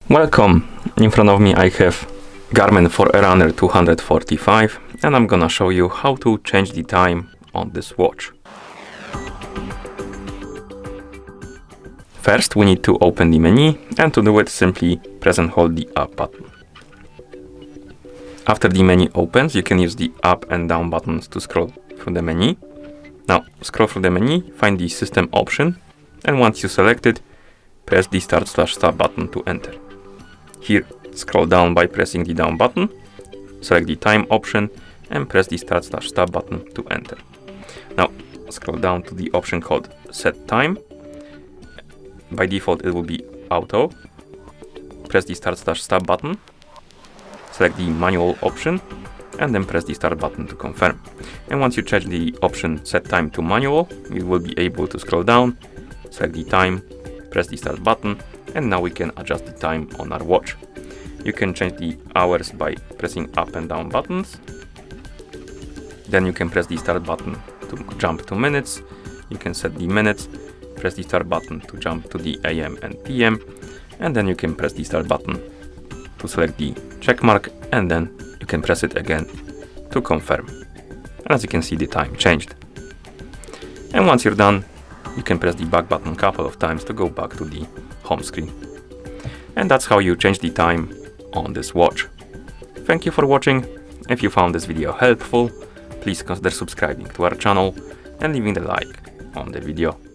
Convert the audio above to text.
Welcome. In front of me I have Garmin Forerunner 245 and I'm gonna show you how to change the time on this watch. First we need to open the menu, and to do it simply press and hold the up button. After the menu opens, you can use the up and down buttons to scroll through the menu. Now scroll through the menu, find the system option, and once you select it, press the start/stop button to enter. Here, scroll down by pressing the down button, select the time option, and press the start/stop button to enter. Now, scroll down to the option called Set Time. By default, it will be Auto. Press the start/stop button, select the manual option, and then press the start button to confirm. And once you change the option Set Time to manual, you will be able to scroll down, select the time, press the start button, and now we can adjust the time on our watch. You can change the hours by pressing up and down buttons. Then you can press the start button to jump to minutes. You can set the minutes, press the start button to jump to the AM and PM, and then you can press the start button to select the check mark, and then you can press it again to confirm. And as you can see, the time changed. And once you're done, you can press the back button a couple of times to go back to the home screen. And that's how you change the time on this watch. Thank you for watching. If you found this video helpful, please consider subscribing to our channel and leaving a like on the video.